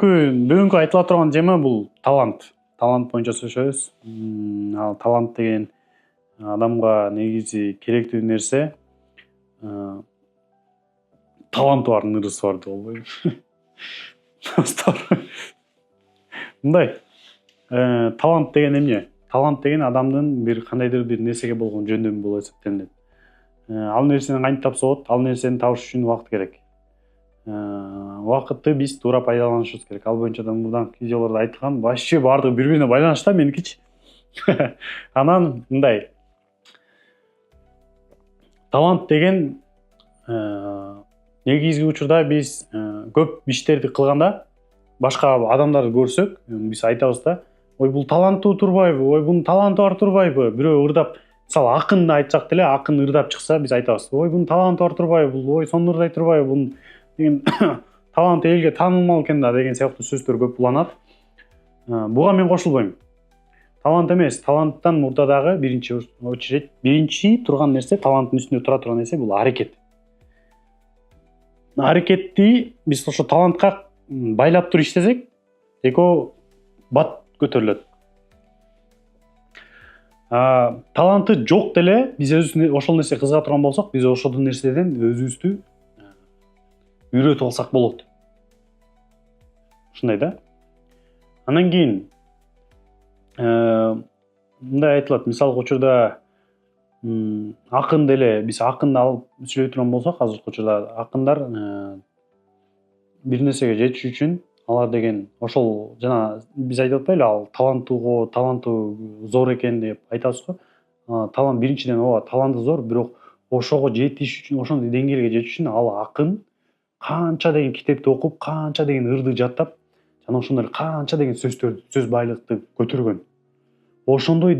бүгүнкү айтыла турган тема бул талант. Талант боюнча сүйлөшөбүз. Ал талант деген адамга негизи керектүү нерсе. Таланты бар, нырысы бар деп болбойбу. Мындай, талант деген эмне? Талант деген адамдын бир кандайдыр бир нерсеге болгон жөндөмү болуп эсептелинет. Ал нерсени кантип тапса болот? Ал нерсени табыш үчүн убакыт керек. Убакытты биз туура пайдаланышыбыз керек. Ал боюнча да мурдагы видеолордо айтылган, вообще баардыгы бири бирине байланыштуу меникичи. Анан мындай. Талант деген негизги учурда биз көп иштерди кылганда башка адамдарды көрсөк, биз айтабыз да, ой бул таланттуу турбайбы, ой бунун таланты бар турбайбы? Бирөө ырдап, мисалы акынды айтсак деле, акын ырдап чыкса, биз айтабыз, ой бунун таланты бар турбайбы, бул ой сонун ырдай турбайбы, бунун деген таланты элге таанылмал экен да деген сыяктуу сөздөр көп уланат. Буга мен кошулбойм. Талант эмес, таланттан мурда дагы биринчи турган нерсе, таланттын үстүндө тура турган нерсе бул аракет. Аракетти биз ошо талантка байлап туруп иштесек, экөө бат көтөрүлөт. Таланты жок деле биз өзүбүз ошол нерсе кызыга турган болсок, биз ошол нерседен өзүбүздү үйрөтүп алсак болот. Ушундай да. Анан кийин мындай айтылат, мисалга учурда акын деле, биз акынды алып сүйлөй турган болсок, азыркы учурда акындар бир нерсеге жетиш үчүн алар деген ошол жана биз айтып атпайлы, ал таланты зор экен деп айтабыз го. Талант биринчиден ооба таланты зор, бирок ошого жетиш үчүн, ошондой деңгээлге жетиш үчүн ал акын канча деген китепти окуп, канча деген ырды жаттап, жана ошондой канча деген сөз байлыкты көтөргөн. Ошондой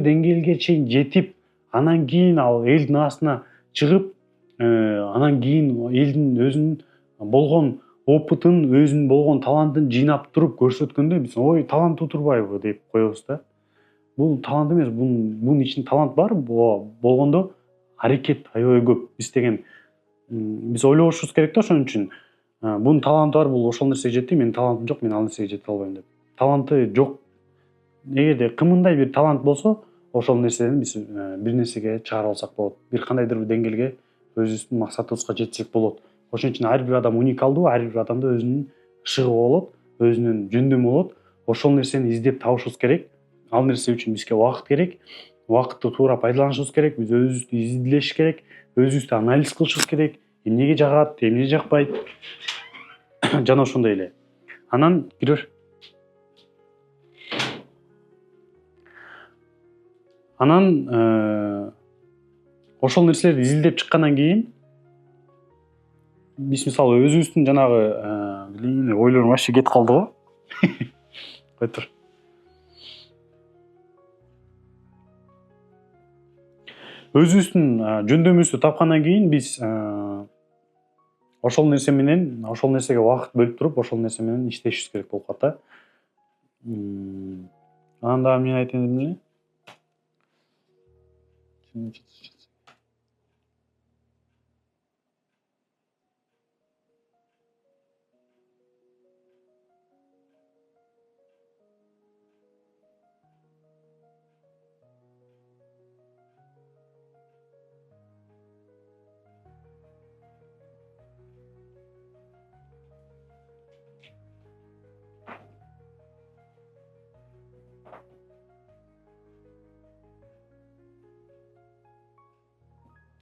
деңгээлге чейин жетип, анан кийин ал элдин астына чыгып, анан кийин элдин өзүнүн болгон опытын, өзүнүн болгон талантын жыйнап туруп көрсөткөндө биз ой таланттуу турбайбы деп коебуз да. Бул талант эмес, бунун ичинде талант бар, болгондо аракет аябай көп. Биз ойлошубуз керек да ошон үчүн. Бунун таланты бар, бул ошол нерсеге жетти, менин талантым жок, мен ал нерсеге жете албайм деп. Таланты жок. Эгерде кымындай бир талант болсо, ошол нерседен биз бир нерсеге чыгарып алсак болот. Бир кандайдыр бир деңгээлге өзүбүздүн максатыбызга жетсек болот. Ошон үчүн ар бир адам уникалдуу, ар бир адамда өзүнүн ышыгы болот, өзүнүн жөндөмү болот. Ошол нерсени издеп табышыбыз керек. Ал нерсе үчүн бизге убакыт керек. Убакытты туура пайдаланышыбыз керек. Биз өзүбүздү изилдеш керек, өзүбүздү анализ кылышыбыз керек. Эмнеге жагат, эмне жакпайт. Жана ошондой эле. Анан кирер. Анан ошол нерселерди изилдеп чыккандан кийин биз мисалы өзүбүздүн жанагы ойлорум вообще кетип калды го. Кой тур. Өзүбүздүн жөндөмүбүздү тапкандан кийин биз ошол нерсеге убакыт бөлүп туруп, ошол нерсе менен иштешибиз керек болуп калат да. Анан дагы эмне айтайын дедим эле?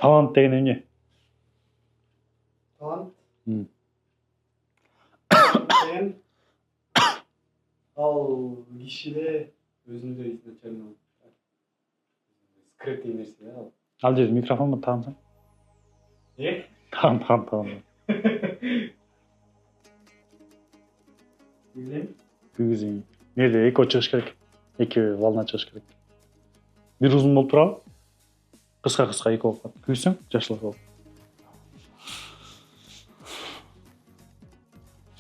Талант деген эмне? Талант деген ал кишиде өзүндө изначально скрытый нерсе да. Ал жерде микрофон бар, тагынсаң. Тагын. Күйгүзейин. Мерде эки чыгыш керек. Эки волна чыгыш керек. Бир узун болуп турабы? Кыска эки болуп калат. Күйсөң жакшылап болот.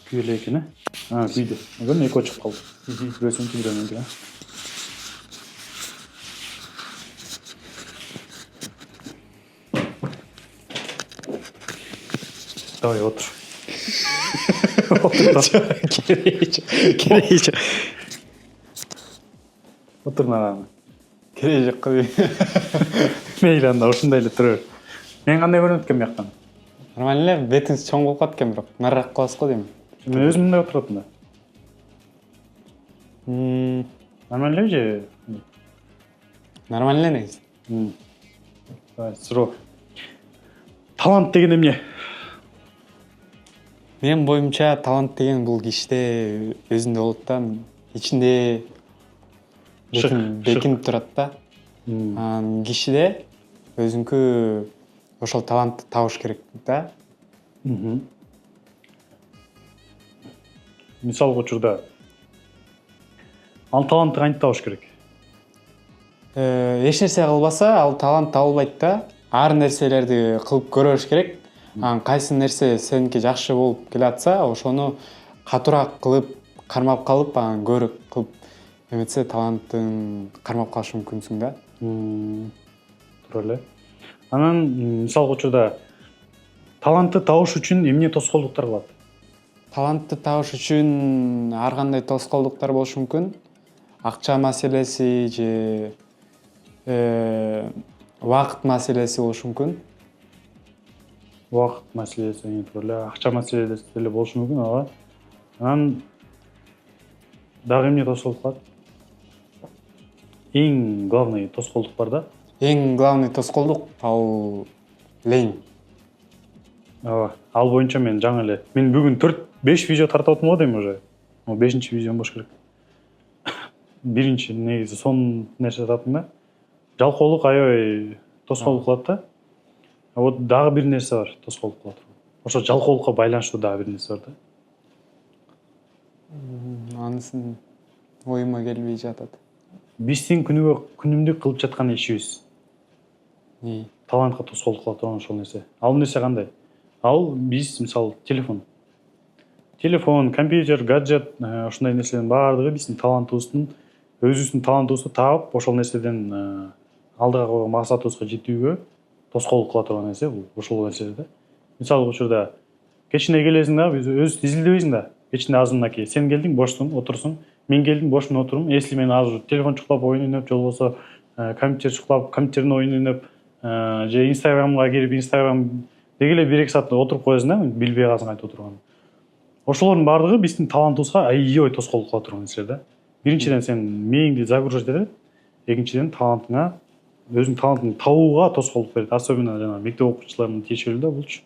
Күйөлө экен, күйдү. Көрдүңбү, эки чыгып калды. Күйөсөң күйдүрөм. Давай отур. Кереги жок. Отур нараны. Кереги жок кой. Мейлі анда ушундай эле тура бер. Мен кандай көрүнөт экен бияктан? Нормально эле, бетиңиз чоң болуп калат экен, бирок нарыраак кыласыз го дейм. Мен өзүм мындай отурат да. Нормально же? Нормально эле негизи. Суроо. Талант деген эмне? Менин боюмча талант деген бул кишиде өзүндө болот да, ичинде бекинип турат да. Кишиде өзүнкү ошол талантты табыш керек да. Мисалга учурда ал талантты кантип табыш керек? Эч нерсе кылбаса, ал талант табылбайт да. Ар нерселерди кылып көрүш керек. Кайсы нерсе сеники жакшы болуп келатса, ошону катуураак кылып, кармап калып, анан көбүрөөк кылып эметсе талантын кармап калыш мүмкүнсүң да. Туура эле. Анан мисалга учурда талантты табыш үчүн эмне тоскоолдуктар кылат? Талантты табыш үчүн ар кандай тоскоолдуктар болушу мүмкүн. Акча маселеси же убакыт маселеси болушу мүмкүн. Убакыт маселеси, туура эле, акча маселеси деле болушу мүмкүн, ооба. Анан дагы эмне тоскоолдук кылат? Эң главный тоскоолдук бар да. Эң главный тоскоолдук ал лень. Ооба. Ал боюнча мен жаңы эле бүгүн 4-5 видео тартып атам го дейм уже. 5-чи видеом болуш керек. Биринчи негизи сонун нерсе таптым да. Жалкоолук аябай тоскоолдук кылат да. Вот дагы бир нерсе бар, тоскоолдук кылат. Ошо жалкоолукка байланыштуу дагы бир нерсе бар да. Анысын оюма келбей жатат. Биздин күнүмдүк кылып жаткан ишибиз талантка тоскоолдук кыла турган ошол нерсе. Ал нерсе кандай? Ал биз мисалы телефон, компьютер, гаджет, ушундай нерселердин баардыгы биздин талантыбыздын өзүбүздүн талантыбызды таап, ошол нерседен алдыга койгон максатыбызга жетүүгө тоскоолдук кыла турган нерсе бул, ошол нерселер да. Мисалы учурда кечинде келесиң да, биз өзү изилдебейсиң да. Кечинде азырынакей сен келдиң, бошсуң, отурсуң. Мен келдим, бошмун, отурум. Если мен азыр телефон чуклап оюн ойноп, же болбосо компьютер чуклап, компьютердин оюн ойноп, же Инстаграмга кирип, Инстаграм деги эле 1-2 саат отуруп коесуң да, билбей каласың кантип отурганын. Ошолордун баардыгы биздин талантыбызга аябай тоскоолдук кыла турган нерселер да. Биринчиден сен мээңди загружать этет, экинчиден талантыңа, өзүңдүн талантыңды табууга тоскоолдук берет. Особенно жана мектеп окуучуларынын тиешелүү да булчу.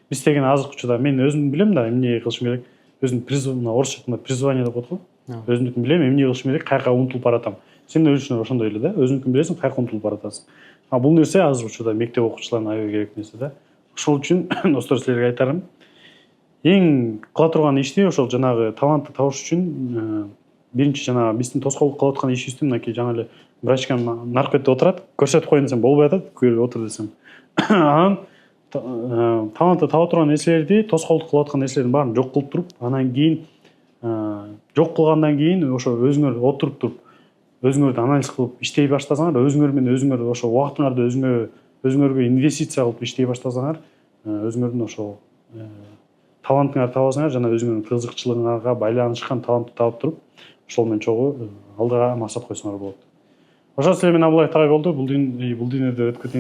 Биз деген азыркы учурда мен өзүм билем да, эмне кылышым керек. Өзүм призвание, орусча айтканда призвание деп коет го. Өзүмдүкүн билем, эмне кылышым керек, каяка умтулуп баратам. Сен да өзүңө ошондой эле да, өзүңдүкүн билесиң, каяка умтулуп баратасың. Бул нерсе азыркы учурда мектеп окуучуларына аябай керек нерсе да. Ошол үчүн достор силерге айтарым, эң кыла турган ишти ошол жанагы талантты табыш үчүн биринчи жанагы биздин тоскоолдук кылып аткан ишибизди мынакей жаңы эле врачка наркотте отурат, көрсөтүп коеюн десем болбой атат, отур десем. Анан талантты таба турган нерселерди, тоскоолдук кылып аткан нерселердин баарын жок кылып туруп, анан кийин жок кылгандан кийин ошо өзүңөр отуруп туруп, өзүңөрдү анализ кылып иштей баштасаңар, өзүңөр менен өзүңөр ошо убактыңарды өзүңөргө инвестиция кылып иштей баштасаңар, өзүңөрдүн ошо талантыңарды табасыңар, жана өзүңөрдүн кызыкчылыгыңарга байланышкан талантты таап туруп, ошол менен чогуу алдыга максат койсоңор болот. Ошо силер менен Абылай тагай болду. Бул дүйнөдө өткөн